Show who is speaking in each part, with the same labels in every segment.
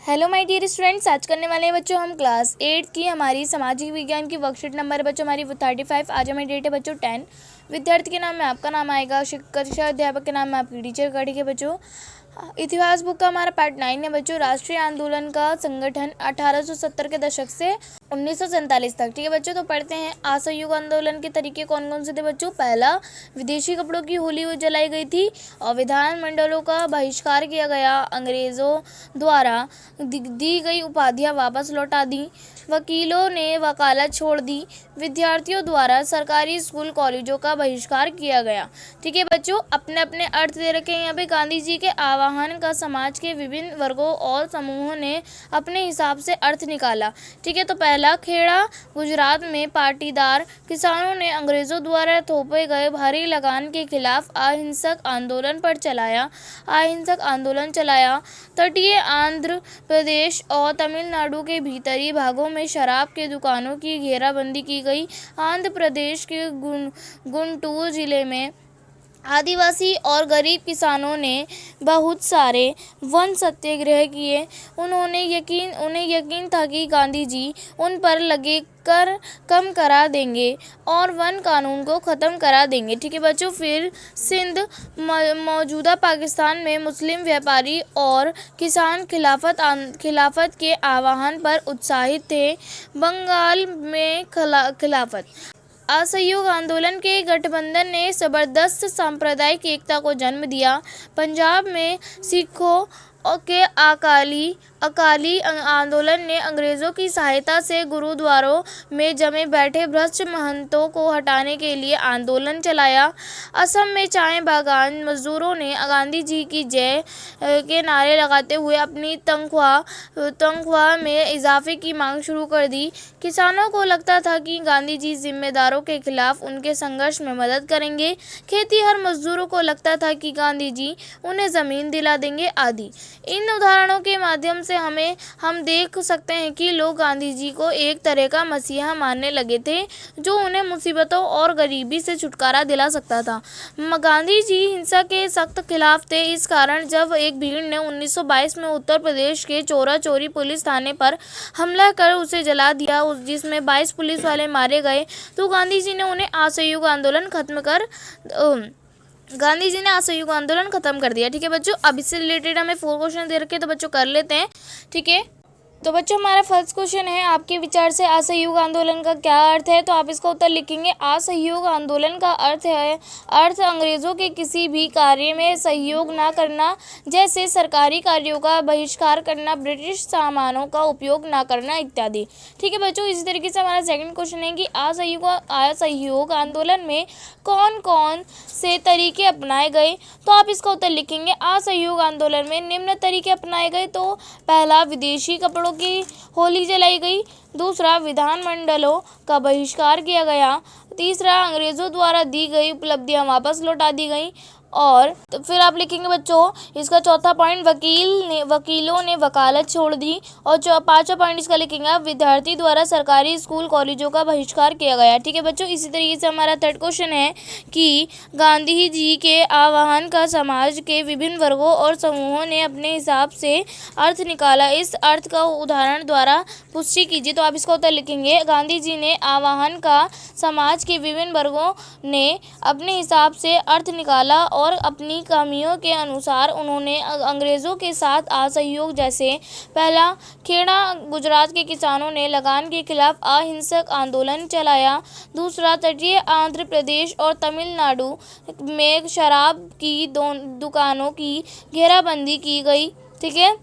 Speaker 1: Hello my dear students, आज करने वाले हैं बच्चों हम क्लास 8 की हमारी सामाजिक विज्ञान की वर्कशीट नंबर बच्चों हमारी 35। आज हमारी डेट है बच्चों 10। विद्यार्थी के नाम में आपका नाम आएगा, कक्षा अध्यापक के नाम में आपकी टीचर का। ठीक है बच्चों, इतिहास बुक का हमारा पार्ट 9 है बच्चों, राष्ट्रीय आंदोलन का संगठन 1870 के दशक से 1947 तक। ठीक है बच्चों, तो पढ़ते हैं। असहयोग आंदोलन के तरीके कौन कौन से थे बच्चों। पहला, विदेशी कपड़ों की होली जलाई गई थी और विधानमंडलों का बहिष्कार किया गया। अंग्रेजों द्वारा दी गई उपाधियां वापस लौटा दी। वकीलों ने वकालत छोड़ दी। विद्यार्थियों द्वारा सरकारी स्कूल कॉलेजों का बहिष्कार किया गया। ठीक है बच्चों, अपने अपने अर्थ दे रखे हैं यहाँ पे। गांधी जी के आह्वान का समाज के विभिन्न वर्गों और समूहों ने अपने हिसाब से अर्थ निकाला। ठीक है, तो पहला, खेड़ा गुजरात में पाटीदार किसानों ने अंग्रेजों द्वारा थोपे गए भारी लगान के खिलाफ अहिंसक आंदोलन चलाया। तटीय आंध्र प्रदेश और तमिलनाडु के भीतरी भागों में शराब के दुकानों की घेराबंदी की गई। आंध्र प्रदेश के गुंटूर जिले में आदिवासी और गरीब किसानों ने बहुत सारे वन सत्याग्रह किए। उन्हें यकीन था कि गांधी जी उन पर लगे कर कम करा देंगे और वन कानून को ख़त्म करा देंगे। ठीक है बच्चों, फिर सिंध मौजूदा पाकिस्तान में मुस्लिम व्यापारी और किसान खिलाफत के आह्वान पर उत्साहित थे। बंगाल में खिलाफत असहयोग आंदोलन के गठबंधन ने जबरदस्त सांप्रदायिक एकता को जन्म दिया। पंजाब में सिखों के अकाली आंदोलन ने अंग्रेज़ों की सहायता से गुरुद्वारों में जमे बैठे भ्रष्ट महंतों को हटाने के लिए आंदोलन चलाया। असम में चाय बागान मजदूरों ने गांधी जी की जय के नारे लगाते हुए अपनी तनख्वाह में इजाफे की मांग शुरू कर दी। किसानों को लगता था कि गांधी जी जिम्मेदारों के खिलाफ उनके संघर्ष में मदद करेंगे। खेतीहर मजदूरों को लगता था कि गांधी जी उन्हें ज़मीन दिला देंगे आदि। इन उदाहरणों के माध्यम से हम देख सकते हैं कि लोग गांधी जी को एक तरह का मसीहा मानने लगे थे जो उन्हें मुसीबतों और गरीबी से छुटकारा दिला सकता था। गांधी जी हिंसा के सख्त खिलाफ थे। इस कारण जब एक भीड़ ने 1922 में उत्तर प्रदेश के चोरा चोरी पुलिस थाने पर हमला कर उसे जला दिया, जिसमें 22 पुलिस वाले मारे गए, तो गांधी जी ने असहयोग आंदोलन खत्म कर दिया। ठीक है बच्चों, अब इससे रिलेटेड हमें 4 क्वेश्चन दे रखे हैं, तो बच्चों कर लेते हैं। ठीक है, तो बच्चों हमारा फर्स्ट क्वेश्चन है, आपके विचार से असहयोग आंदोलन का क्या अर्थ है। तो आप इसका उत्तर लिखेंगे। असहयोग आंदोलन का अर्थ अंग्रेजों के किसी भी कार्य में सहयोग न करना, जैसे सरकारी कार्यों का बहिष्कार करना, ब्रिटिश सामानों का उपयोग न करना इत्यादि। ठीक है बच्चों, इसी तरीके से हमारा सेकंड क्वेश्चन है कि असहयोग आंदोलन में कौन कौन से तरीके अपनाए गए। तो आप इसका उत्तर लिखेंगे। असहयोग आंदोलन में निम्न तरीके अपनाए गए। तो पहला, विदेशी कपड़ों की होली जलाई गई। दूसरा, विधानमंडलों का बहिष्कार किया गया। तीसरा, अंग्रेजों द्वारा दी गई उपलब्धियां वापस लौटा दी गई। और तो फिर आप लिखेंगे बच्चों इसका चौथा पॉइंट, वकीलों ने वकालत छोड़ दी। और पांचवा पॉइंट इसका लिखेंगे, विद्यार्थी द्वारा सरकारी स्कूल कॉलेजों का बहिष्कार किया गया। ठीक है बच्चों, इसी तरीके से हमारा थर्ड क्वेश्चन है कि गांधी जी के आह्वान का समाज के विभिन्न वर्गों और समूहों ने अपने हिसाब से अर्थ निकाला। इस अर्थ का उदाहरण द्वारा पुष्टि कीजिए। तो आप इसका उत्तर लिखेंगे। गांधी जी ने आह्वान का समाज के विभिन्न वर्गों ने अपने हिसाब से अर्थ निकाला और अपनी कमियों के अनुसार उन्होंने अंग्रेज़ों के साथ असहयोग, जैसे पहला, खेड़ा गुजरात के किसानों ने लगान के खिलाफ अहिंसक आंदोलन चलाया। दूसरा, तटीय आंध्र प्रदेश और तमिलनाडु में शराब की दुकानों की घेराबंदी की गई। ठीक है,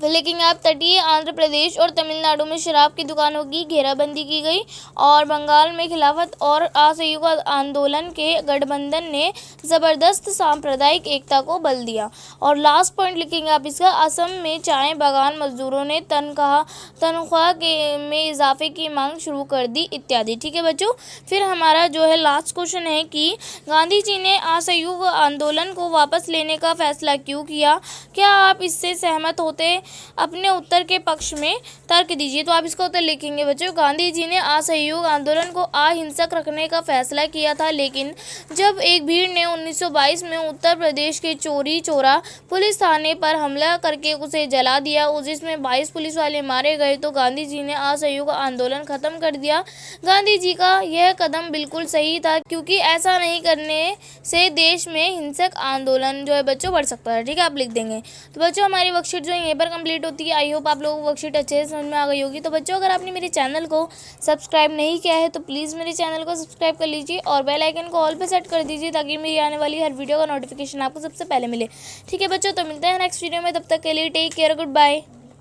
Speaker 1: लेकिन आप तटीय आंध्र प्रदेश और तमिलनाडु में शराब की दुकानों की घेराबंदी की गई। और बंगाल में खिलाफत और असहयोग आंदोलन के गठबंधन ने ज़बरदस्त सांप्रदायिक एकता को बल दिया। और लास्ट पॉइंट लिखेंगे आप इसका, असम में चाय बागान मजदूरों ने तनख्वाह में इजाफे की मांग शुरू कर दी इत्यादि। ठीक है बच्चों, फिर हमारा जो है लास्ट क्वेश्चन है कि गांधी जी ने असहयोग आंदोलन को वापस लेने का फैसला क्यों किया। क्या आप इससे सहमत होते अपने उत्तर के पक्ष में तर्क दीजिए। तो आप इसका उत्तर लिखेंगे बच्चों, गांधी जी ने असहयोग आंदोलन को अहिंसक रखने का फैसला किया था, लेकिन जब एक भीड़ ने 1922 में उत्तर प्रदेश के चौरी चौरा पुलिस थाने पर हमला करके उसे जला दिया, जिसमें 22 पुलिस वाले मारे गए, तो गांधी जी ने असहयोग आंदोलन खत्म कर दिया। गांधी जी का यह कदम बिल्कुल सही था, क्योंकि ऐसा नहीं करने से देश में हिंसक आंदोलन जो है बच्चों बढ़ सकता है। ठीक है, आप लिख देंगे। तो बच्चों हमारी वर्कशीट जो है यहीं पर कंप्लीट होती है। आई होप आप लोगों को वर्कशीट अच्छे से समझ में आ गई होगी। तो बच्चों अगर आपने मेरे चैनल को सब्सक्राइब नहीं किया है तो प्लीज़ मेरे चैनल को सब्सक्राइब कर लीजिए और बेल आइकन को ऑल पे सेट कर दीजिए, ताकि मेरी आने वाली हर वीडियो का नोटिफिकेशन आपको सबसे पहले मिले। ठीक है बच्चों, तो मिलते हैं नेक्स्ट वीडियो में, तब तक के लिए टेक केयर, गुड बाय।